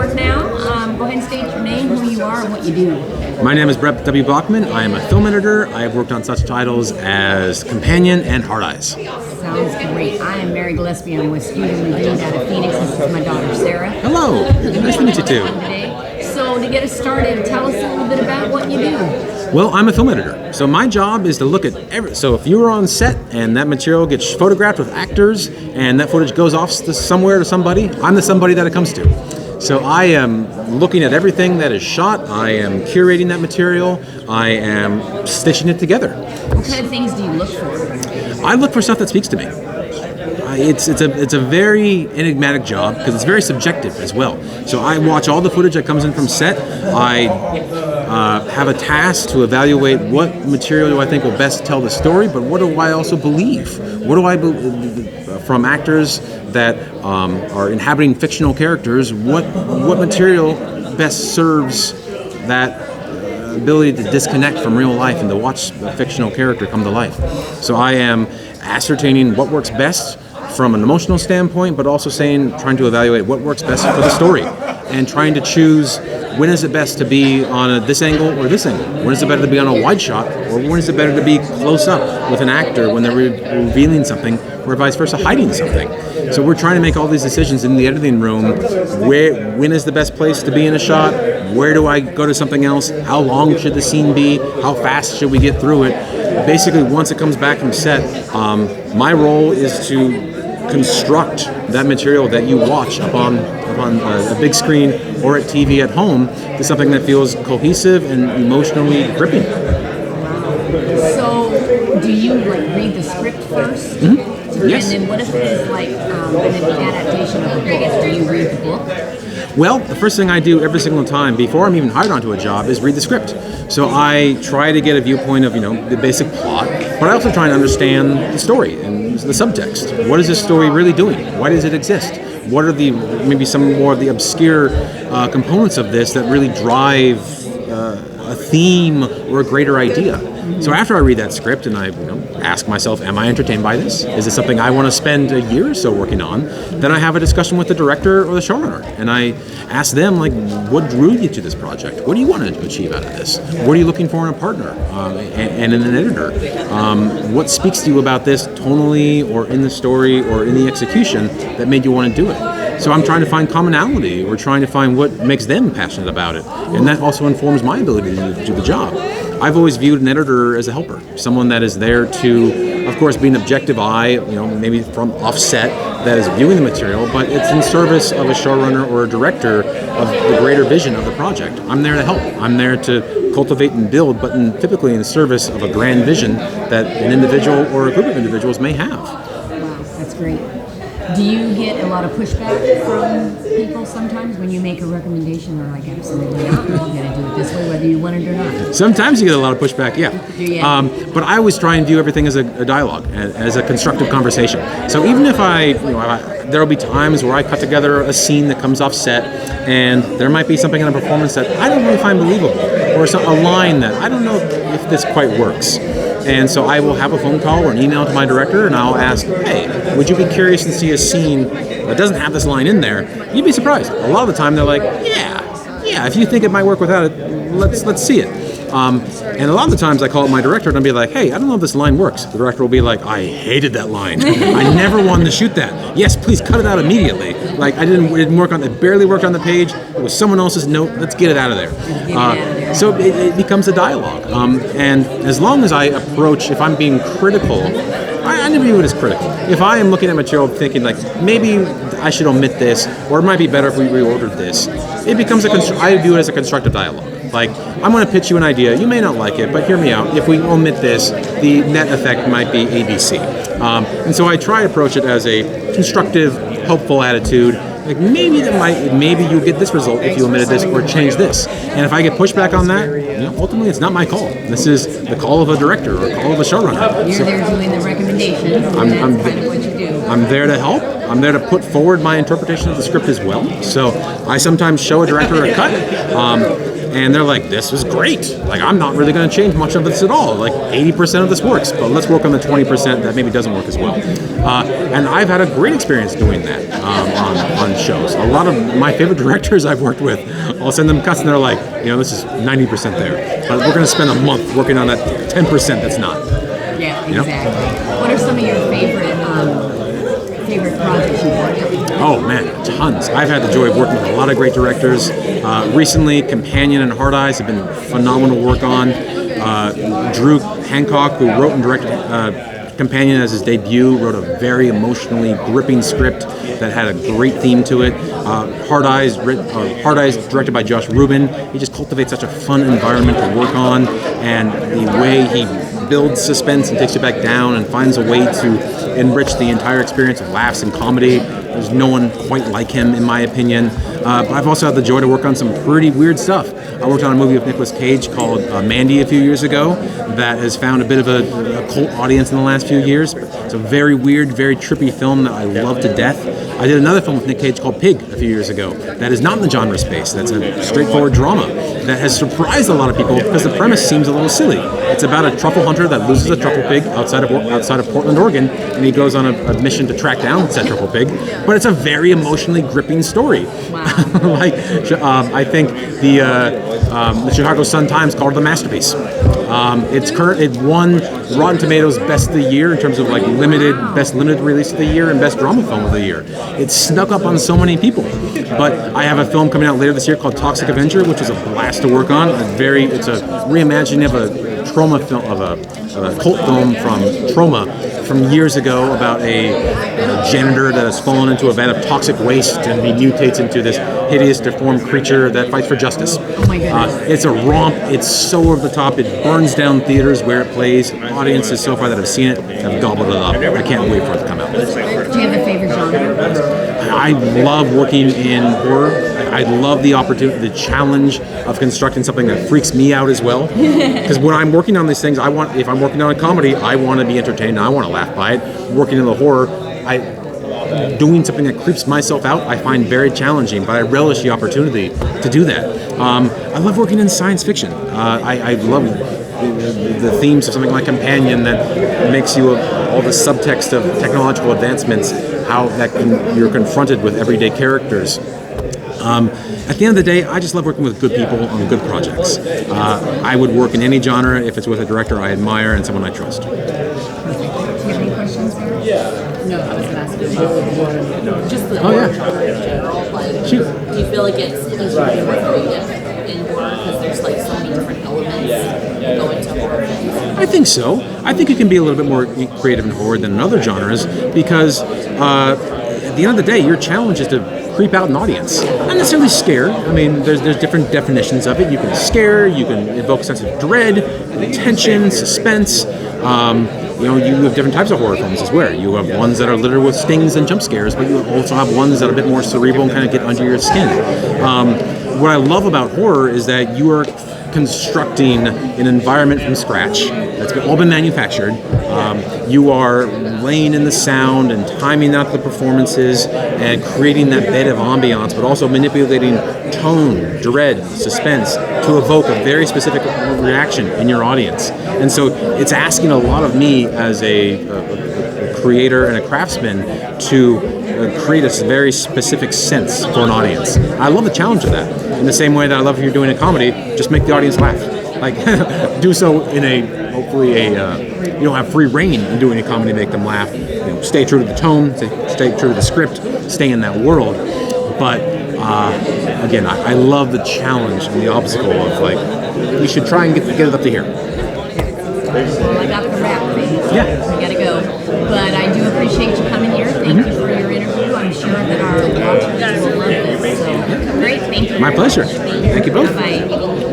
work now. Go ahead and state your name, who you are, and what you do. My name is Brett W Bachman. I am a film editor. I have worked on such titles as Companion and Hard Eyes. Sounds great. I am Mary Gillespie. I'm with Student Review out of Phoenix. This is my daughter, Sarah. Hello. Nice to meet you too. So to get us started, tell us a little bit about what you do. Well, I'm a film editor, so my job is to look at so if you were on set and that material gets photographed with actors and that footage goes off somewhere to somebody, I'm the somebody that it comes to. So I am looking at everything that is shot, I am curating that material, I am stitching it together. What kind of things do you look for? I look for stuff that speaks to me. It's a very enigmatic job because it's very subjective as well. So I watch all the footage that comes in from set. I have a task to evaluate what material do I think will best tell the story, but what do I also believe? What do I believe from actors that are inhabiting fictional characters? What material best serves that ability to disconnect from real life and to watch a fictional character come to life? So I am ascertaining what works best from an emotional standpoint, but also trying to evaluate what works best for the story and trying to choose when is it best to be on this angle or this angle. When is it better to be on a wide shot, or when is it better to be close up with an actor when they're revealing something, or vice versa, hiding something. So we're trying to make all these decisions in the editing room. When is the best place to be in a shot? Where do I go to something else? How long should the scene be? How fast should we get through it? Basically, once it comes back from set, my role is to construct that material that you watch up on a big screen or at TV at home to something that feels cohesive and emotionally gripping. So, do you read the script first? Mm-hmm. Yes. And then what if it is an adaptation of a book? Do you read the book? Well, the first thing I do every single time before I'm even hired onto a job is read the script. So I try to get a viewpoint of the basic plot, but I also try and understand the story and the subtext. What is this story really doing? Why does it exist? What are maybe some more of the obscure components of this that really drive a theme or a greater idea? So after I read that script and I ask myself, am I entertained by this? Is it something I want to spend a year or so working on? Then I have a discussion with the director or the showrunner, and I ask them, what drew you to this project? What do you want to achieve out of this? What are you looking for in a partner and in an editor? What speaks to you about this tonally or in the story or in the execution that made you want to do it? So I'm trying to find commonality. We're trying to find what makes them passionate about it. And that also informs my ability to do the job. I've always viewed an editor as a helper, someone that is there to, of course, be an objective eye, maybe from offset that is viewing the material, but it's in service of a showrunner or a director of the greater vision of the project. I'm there to help. I'm there to cultivate and build, but typically in service of a grand vision that an individual or a group of individuals may have. Wow, that's great. Do you get a lot of pushback from people sometimes when you make a recommendation, or absolutely not, we're going to do it this way whether you want it or not? Sometimes you get a lot of pushback, yeah. But I always try and view everything as a dialogue, as a constructive conversation. So even if there will be times where I cut together a scene that comes off set, and there might be something in a performance that I don't really find believable, or a line that I don't know if this quite works. And so I will have a phone call or an email to my director, and I'll ask, hey, would you be curious to see a scene that doesn't have this line in there? You'd be surprised. A lot of the time they're like, yeah, if you think it might work without it, let's see it. And a lot of the times I call up my director and I'll be like, hey, I don't know if this line works. The director will be like, I hated that line. I never wanted to shoot that. Yes, please cut it out immediately. It didn't work it barely worked on the page. It was someone else's note. Let's get it out of there. So it becomes a dialogue. And as long as I approach, if I'm being critical, I never view it as critical. If I am looking at material thinking maybe I should omit this, or it might be better if we reordered this, it becomes I view it as a constructive dialogue. I'm going to pitch you an idea. You may not like it, but hear me out. If we omit this, the net effect might be ABC. And so I try to approach it as a constructive, helpful attitude. Maybe you'll get this result if you omitted this or change this. And if I get pushback on that, ultimately it's not my call. This is the call of a director or a call of a showrunner. You're there doing the recommendation. That's kind of what you do. I'm there to help. I'm there to put forward my interpretation of the script as well. So I sometimes show a director a cut. and they're like, this was great. Like, I'm not really going to change much of this at all. Like 80% of this works, but let's work on the 20% that maybe doesn't work as well. And I've had a great experience doing that on shows. A lot of my favorite directors I've worked with, I'll send them cuts and they're like, this is 90% there, but we're going to spend a month working on that 10% that's not. Yeah, exactly. What are some of your favorite projects you've worked on? Oh man, tons. I've had the joy of working with a lot of great directors. Recently, Companion and Hard Eyes have been phenomenal to work on. Drew Hancock, who wrote and directed Companion as his debut, wrote a very emotionally gripping script that had a great theme to it. Hard Eyes, directed by Josh Rubin. He just cultivates such a fun environment to work on, and the way he builds suspense and takes you back down and finds a way to enrich the entire experience with laughs and comedy. There's no one quite like him, in my opinion. But I've also had the joy to work on some pretty weird stuff. I worked on a movie with Nicolas Cage called Mandy a few years ago that has found a bit of a cult audience in the last few years. It's a very weird, very trippy film that I love to death. I did another film with Nick Cage called Pig a few years ago that is not in the genre space. That's a straightforward drama that has surprised a lot of people because the premise seems a little silly. It's about a truffle hunter that loses a truffle pig outside of Portland, Oregon, and he goes on a mission to track down said truffle pig. But it's a very emotionally gripping story. Wow. I think the Chicago Sun-Times called it a masterpiece. It won Rotten Tomatoes Best of the Year in terms of like best limited release of the year and best drama film of the year. It snuck up on so many people. But I have a film coming out later this year called Toxic Avenger, which is a blast to work on. It's a reimagining of a trauma film, of a cult film from Trauma from years ago about a janitor that has fallen into a vat of toxic waste and he mutates into this hideous, deformed creature that fights for justice. Oh my goodness. It's a romp. It's so over the top. It burns down theaters where it plays. Audiences so far that have seen it have gobbled it up. I can't wait for it to come out. Do you have a favorite genre? I love working in horror. I love the opportunity, the challenge of constructing something that freaks me out as well. Because when I'm working on these things, if I'm working on a comedy, I want to be entertained and I want to laugh by it. Working in the horror, doing something that creeps myself out, I find very challenging, but I relish the opportunity to do that. I love working in science fiction. I love the themes of something like Companion that makes you all the subtext of technological advancements, how you're confronted with everyday characters. At the end of the day, I just love working with good people on good projects. I would work in any genre if it's with a director I admire and someone I trust. Do you have any questions there? No, I was asking. Just the horror genre in general. Like, Shoot. do you feel like it's easier to be more creative in horror because there's like so many different elements that go into horror films? I think so. I think you can be a little bit more creative in horror than in other genres because at the end of the day, your challenge is to creep out an audience. Not necessarily scare. I mean, there's different definitions of it. You can scare, you can evoke a sense of dread, tension, suspense. You have different types of horror films as well. You have ones that are littered with stings and jump scares, but you also have ones that are a bit more cerebral and kind of get under your skin. What I love about horror is that you are constructing an environment from scratch that's all been manufactured. You are laying in the sound and timing out the performances and creating that bed of ambiance, but also manipulating tone, dread, suspense to evoke a very specific reaction in your audience. And so it's asking a lot of me as a creator and a craftsman to create a very specific sense for an audience. I love the challenge of that. In the same way that I love if you're doing a comedy, just make the audience laugh. Like, do so in hopefully you don't have free reign in doing a comedy, make them laugh. Stay true to the tone, stay true to the script, stay in that world. But again, I love the challenge and the obstacle of like, we should try and get it up to here. Well, I got the wrap thing. Yeah. We gotta go. But I do appreciate you coming here. Thank you for your interview. I'm sure that our watchers will love this. So great. Thank you. My pleasure. Thank you both. Bye-bye.